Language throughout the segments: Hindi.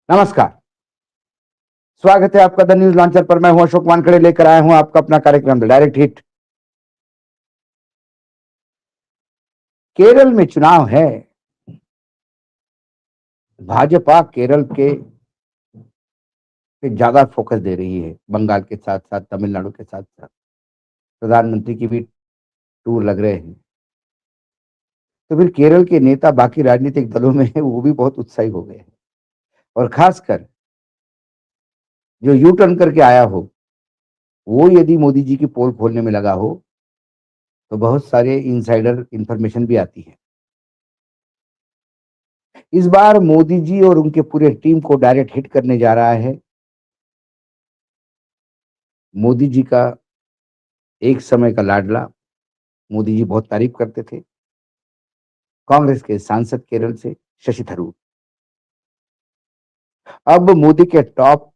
नमस्कार। स्वागत है आपका द न्यूज लॉन्चर पर। मैं हूं अशोक वानखेड़े, लेकर आया हूं आपका अपना कार्यक्रम द डायरेक्ट हिट। केरल में चुनाव है। भाजपा केरल के पे ज्यादा फोकस दे रही है, बंगाल के साथ साथ तमिलनाडु के साथ साथ प्रधानमंत्री की भी टूर लग रहे हैं। तो फिर केरल के नेता बाकी राजनीतिक दलों में वो भी बहुत उत्साही हो गए हैं। और खासकर जो यू टर्न करके आया हो, वो यदि मोदी जी की पोल खोलने में लगा हो तो बहुत सारे इनसाइडर इंफॉर्मेशन भी आती है। इस बार मोदी जी और उनके पूरे टीम को डायरेक्ट हिट करने जा रहा है मोदी जी का एक समय का लाडला। मोदी जी बहुत तारीफ करते थे, कांग्रेस के सांसद केरल से शशि थरूर। अब मोदी के टॉप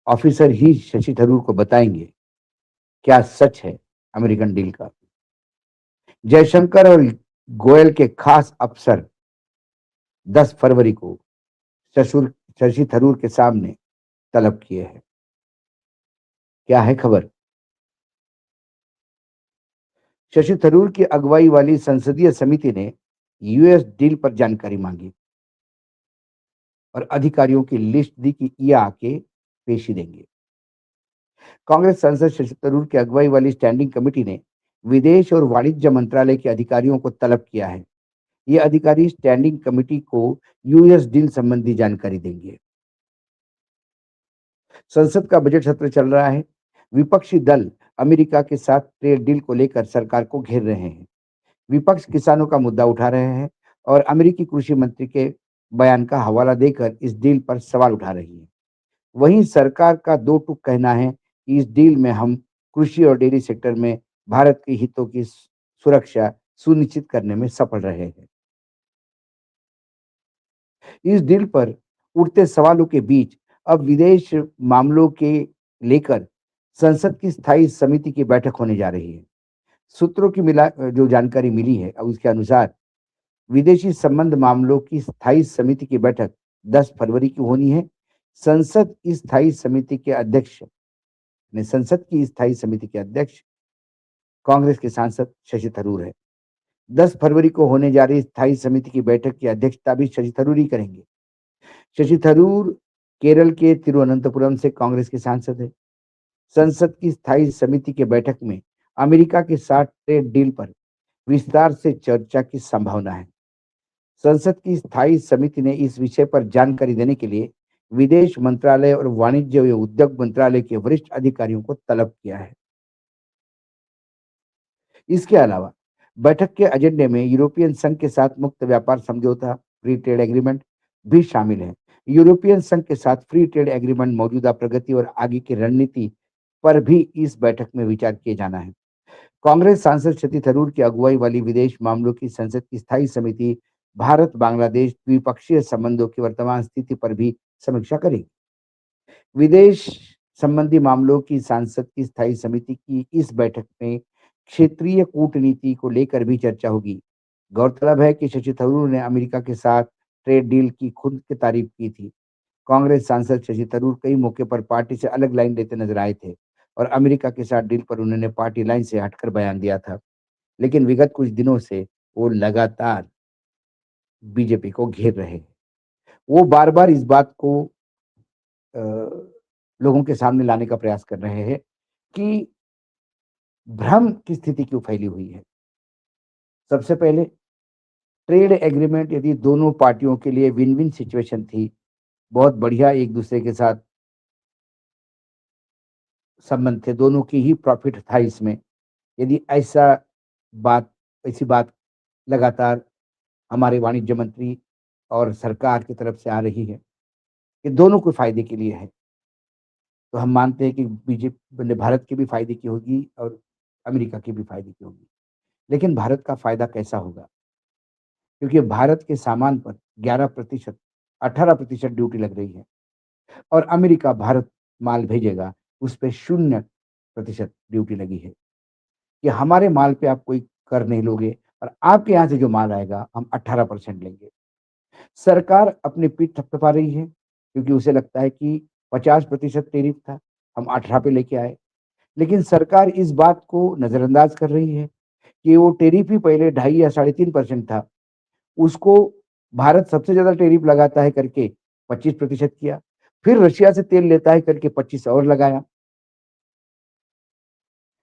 ऑफिसर ही शशि थरूर को बताएंगे क्या सच है अमेरिकन डील का। जयशंकर और गोयल के खास अफसर 10 फरवरी को शशि थरूर के सामने तलब किए हैं। क्या है खबर? शशि थरूर की अगुवाई वाली संसदीय समिति ने यूएस डील पर जानकारी मांगी और अधिकारियों की लिस्ट दी कि ये आके पेशी देंगे। कांग्रेस सांसद शशि थरूर की अगुवाई वाली स्टैंडिंग कमेटी ने विदेश और वाणिज्य मंत्रालय के अधिकारियों को तलब किया है। ये अधिकारी स्टैंडिंग कमेटी को यूएस डील संबंधी जानकारी देंगे। संसद का बजट सत्र चल रहा है। विपक्षी दल अमेरिका के साथ ट्रेड डील को लेकर सरकार को घेर रहे हैं। विपक्ष किसानों का मुद्दा उठा रहे हैं और अमेरिकी कृषि मंत्री के बयान का हवाला देकर इस डील पर सवाल उठा रही है। वहीं सरकार का दो टूक कहना है कि इस डील में हम कृषि और डेयरी सेक्टर में भारत के हितों की सुरक्षा सुनिश्चित करने में सफल रहे हैं। इस डील पर उठते सवालों के बीच अब विदेश मामलों के लेकर संसद की स्थायी समिति की बैठक होने जा रही है। सूत्रों की मिला जो जानकारी मिली है उसके अनुसार विदेशी संबंध मामलों की स्थायी समिति की बैठक 10 फरवरी की होनी है। संसद की स्थायी समिति के अध्यक्ष संसद की स्थायी समिति के अध्यक्ष कांग्रेस के सांसद शशि थरूर है। 10 फरवरी को होने जा रही स्थायी समिति की बैठक की अध्यक्षता भी शशि थरूर ही करेंगे। शशि थरूर केरल के तिरुवनंतपुरम से कांग्रेस के सांसद है। संसद की स्थायी समिति की बैठक में अमेरिका के साथ ट्रेड डील पर विस्तार से चर्चा की संभावना है। संसद की स्थायी समिति ने इस विषय पर जानकारी देने के लिए विदेश मंत्रालय और वाणिज्य एवं उद्योग मंत्रालय के वरिष्ठ अधिकारियों को तलब किया है। इसके अलावा बैठक के एजेंडे में यूरोपियन संघ के साथ मुक्त व्यापार समझौता फ्री ट्रेड एग्रीमेंट भी शामिल है। यूरोपियन संघ के साथ फ्री ट्रेड एग्रीमेंट मौजूदा प्रगति और आगे की रणनीति पर भी इस बैठक में विचार किए जाना है। कांग्रेस सांसद शशि थरूर की अगुवाई वाली विदेश मामलों की संसद की स्थायी समिति भारत बांग्लादेश द्विपक्षीय संबंधों की वर्तमान स्थिति पर भी समीक्षा करेगी। विदेश संबंधी मामलों की सांसद की स्थायी समिति की इस बैठक में क्षेत्रीय कूटनीति को लेकर भी चर्चा होगी। गौरतलब है कि शशि थरूर ने अमेरिका के साथ ट्रेड डील की खुद की तारीफ की थी। कांग्रेस सांसद शशि थरूर कई मौके पर पार्टी से अलग लाइन लेते नजर आए थे और अमेरिका के साथ डील पर उन्होंने पार्टी लाइन से हटकर बयान दिया था। लेकिन विगत कुछ दिनों से वो लगातार बीजेपी को घेर रहे हैं। वो बार-बार इस बात को अ, लोगों के सामने लाने का प्रयास कर रहे हैं कि भ्रम की स्थिति क्यों फैली हुई है। सबसे पहले ट्रेड एग्रीमेंट यदि दोनों पार्टियों के लिए विन विन सिचुएशन थी, बहुत बढ़िया एक दूसरे के साथ संबंध थे, दोनों की ही प्रॉफिट था इसमें। यदि बात ऐसी बात लगातार हमारे वाणिज्य मंत्री और सरकार की तरफ से आ रही है कि दोनों को फायदे के लिए है, तो हम मानते हैं कि बीजेपी ने भारत के भी फायदे की होगी और अमेरिका के भी फायदे की होगी। लेकिन भारत का फायदा कैसा होगा? क्योंकि भारत के सामान पर 11% 18% ड्यूटी लग रही है और अमेरिका भारत माल भेजेगा, उस पे 0% ड्यूटी लगी है कि हमारे माल पे आप कोई कर नहीं लोगे और आपके यहाँ से जो माल आएगा हम 18% लेंगे। सरकार अपनी पीठ थपथपा रही है क्योंकि उसे लगता है कि 50% टैरिफ था, हम 18 पे लेके आए। लेकिन सरकार इस बात को नजरअंदाज कर रही है कि वो टैरिफ ही पहले 2.5 या 3.5% था, उसको भारत सबसे ज्यादा टैरिफ लगाता है करके 25% किया, फिर रशिया से तेल लेता है करके 25 और लगाया।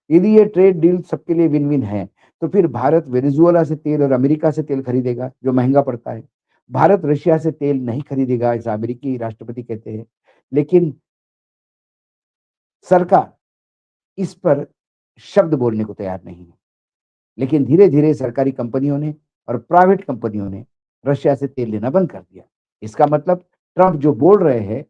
यदि ये ट्रेड डील सबके लिए विन विन है, तो फिर भारत वेनेजुएला से तेल और अमेरिका से तेल खरीदेगा जो महंगा पड़ता है। भारत रशिया से तेल नहीं खरीदेगा, ऐसा अमेरिकी राष्ट्रपति कहते हैं। लेकिन सरकार इस पर शब्द बोलने को तैयार नहीं है। लेकिन धीरे धीरे सरकारी कंपनियों ने और प्राइवेट कंपनियों ने रशिया से तेल लेना बंद कर दिया। इसका मतलब ट्रंप जो बोल रहे हैं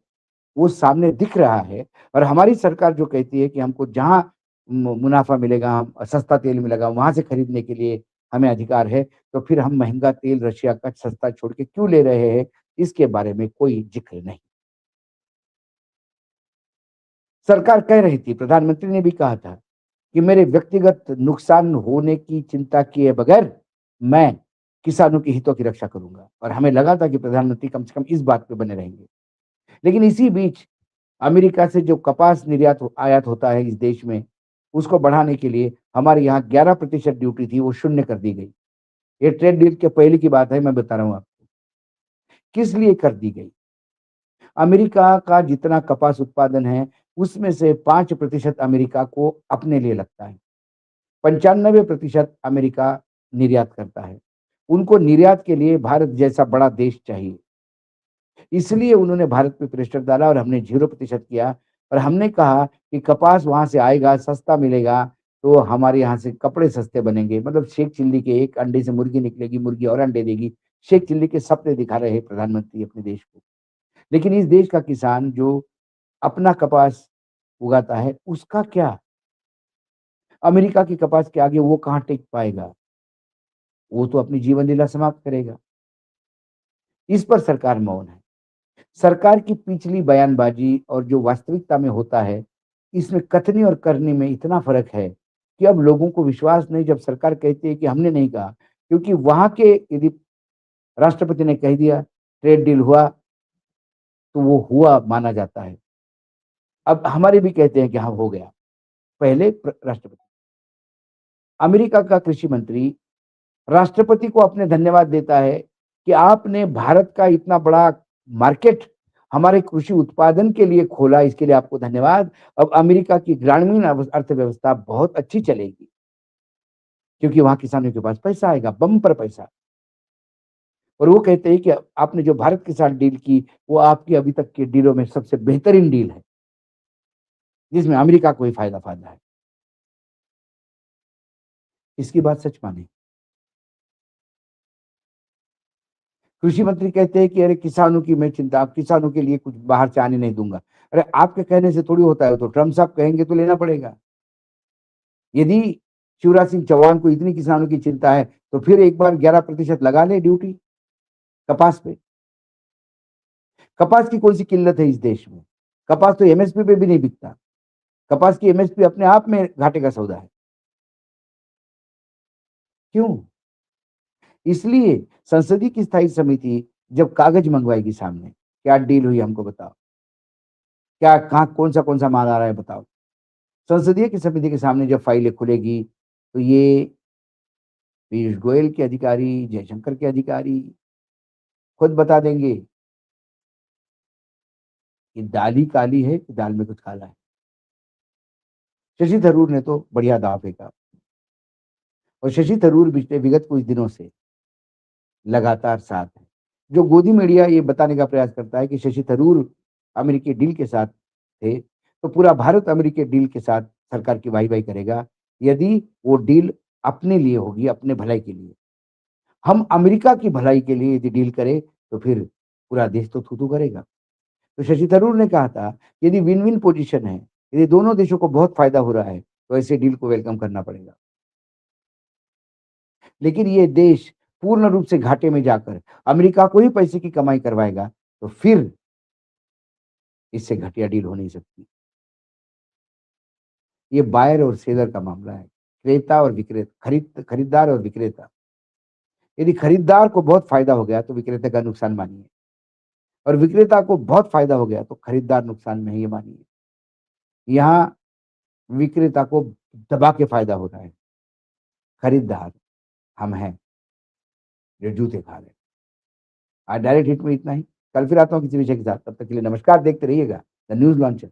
वो सामने दिख रहा है। और हमारी सरकार जो कहती है कि हमको जहां मुनाफा मिलेगा, सस्ता तेल मिलेगा, वहां से खरीदने के लिए हमें अधिकार है, तो फिर हम महंगा तेल रशिया का सस्ता छोड़ के क्यों ले रहे हैं, इसके बारे में कोई जिक्र नहीं। सरकार कह रही थी, प्रधानमंत्री ने भी कहा था कि मेरे व्यक्तिगत नुकसान होने की चिंता किए बगैर मैं किसानों के हितों की रक्षा करूंगा। और हमें लगा था कि प्रधानमंत्री कम से कम इस बात पे बने रहेंगे। लेकिन इसी बीच अमेरिका से जो कपास आयात होता है इस देश में, उसको बढ़ाने के लिए हमारे यहाँ 11% ड्यूटी थी, वो शून्य कर दी गई। ये ट्रेड डील के पहले की बात है, मैं बता रहा हूँ आपको किस लिए कर दी गई। अमेरिका का जितना कपास उत्पादन है, उसमें से 5% अमेरिका को अपने लिए लगता है, 95% अमेरिका निर्यात करता है। उनको निर्यात के लिए भारत जैसा बड़ा देश चाहिए, इसलिए उन्होंने भारत पे प्रेशर डाला और हमने 0% किया। और हमने कहा कि कपास वहां से आएगा, सस्ता मिलेगा, तो हमारे यहाँ से कपड़े सस्ते बनेंगे। मतलब शेख चिल्ली के एक अंडे से मुर्गी निकलेगी, मुर्गी और अंडे देगी। शेख चिल्ली के सपने दिखा रहे हैं प्रधानमंत्री अपने देश को। लेकिन इस देश का किसान जो अपना कपास उगाता है, उसका क्या? अमेरिका की कपास के आगे वो कहाँ टिक पाएगा? वो तो अपनी जीवन लीला समाप्त करेगा। इस पर सरकार मौन है। सरकार की पिछली बयानबाजी और जो वास्तविकता में होता है, इसमें कथनी और करनी में इतना फर्क है कि अब लोगों को विश्वास नहीं जब सरकार कहती है कि हमने नहीं कहा। क्योंकि वहां के यदि राष्ट्रपति ने कह दिया ट्रेड डील हुआ, तो वो हुआ माना जाता है। अब हमारे भी कहते हैं कि हाँ हो गया। पहले राष्ट्रपति, अमेरिका का कृषि मंत्री राष्ट्रपति को अपने धन्यवाद देता है कि आपने भारत का इतना बड़ा मार्केट हमारे कृषि उत्पादन के लिए खोला, इसके लिए आपको धन्यवाद। अब अमेरिका की ग्रामीण अर्थव्यवस्था बहुत अच्छी चलेगी, क्योंकि वहां किसानों के पास पैसा आएगा, बम्पर पैसा। और वो कहते हैं कि आपने जो भारत के साथ डील की, वो आपकी अभी तक की डीलों में सबसे बेहतरीन डील है, जिसमें अमेरिका को ही फायदा फायदा है। इसकी बात सच माने। कृषि मंत्री कहते हैं कि अरे किसानों की मैं चिंता, किसानों के लिए कुछ बाहर से आने नहीं दूंगा। अरे आपके कहने से थोड़ी होता है, तो ट्रम्प साहब कहेंगे तो लेना पड़ेगा। यदि शिवराज सिंह चौहान को इतनी किसानों की चिंता है, तो फिर एक बार 11% लगा ले ड्यूटी कपास पे। कपास की कौन सी किल्लत है इस देश में? कपास तो एमएसपी पे भी नहीं बिकता। कपास की एमएसपी अपने आप में घाटे का सौदा है। क्यों? इसलिए संसदीय की स्थायी समिति जब कागज मंगवाएगी सामने, क्या डील हुई हमको बताओ, क्या कहाँ कौन सा माल आ रहा है बताओ। संसदीय की समिति के सामने जब फाइलें खुलेगी, तो ये पीयूष गोयल के अधिकारी, जयशंकर के अधिकारी खुद बता देंगे कि दाल ही काली है कि दाल में कुछ काला है। शशि थरूर ने तो बढ़िया दाव फेंका। और शशि थरूर पिछले विगत कुछ दिनों से लगातार साथ है। जो गोदी मीडिया ये बताने का प्रयास करता है कि शशि थरूर अमेरिकी डील के साथ थे, तो पूरा भारत अमेरिकी डील के साथ सरकार की वाही वाही करेगा, यदि वो डील अपने लिए होगी, अपने भलाई के लिए। हम अमेरिका की भलाई के लिए यदि डील करें, तो फिर पूरा देश तो थू थू करेगा। तो शशि थरूर ने कहा था, यदि विन विन पोजीशन है, यदि दोनों देशों को बहुत फायदा हो रहा है, तो ऐसे डील को वेलकम करना पड़ेगा। लेकिन ये देश पूर्ण रूप से घाटे में जाकर अमेरिका को ही पैसे की कमाई करवाएगा, तो फिर इससे घटिया डील हो नहीं सकती। ये बायर और सेलर का मामला है, क्रेता और विक्रेता, खरीदार और विक्रेता। यदि खरीदार को बहुत फायदा हो गया, तो विक्रेता का नुकसान मानिए। और विक्रेता को बहुत फायदा हो गया तो खरीदार नुकसान में है, ये मानिए। यहाँ विक्रेता को दबा के फायदा हो रहा है, खरीदार हम हैं जो जूते खा रहे हैं। आज डायरेक्ट हिट में इतना ही। कल फिर आता हूँ किसी विषय के साथ, तब तक के लिए नमस्कार। देखते रहिएगा द न्यूज लॉन्चर।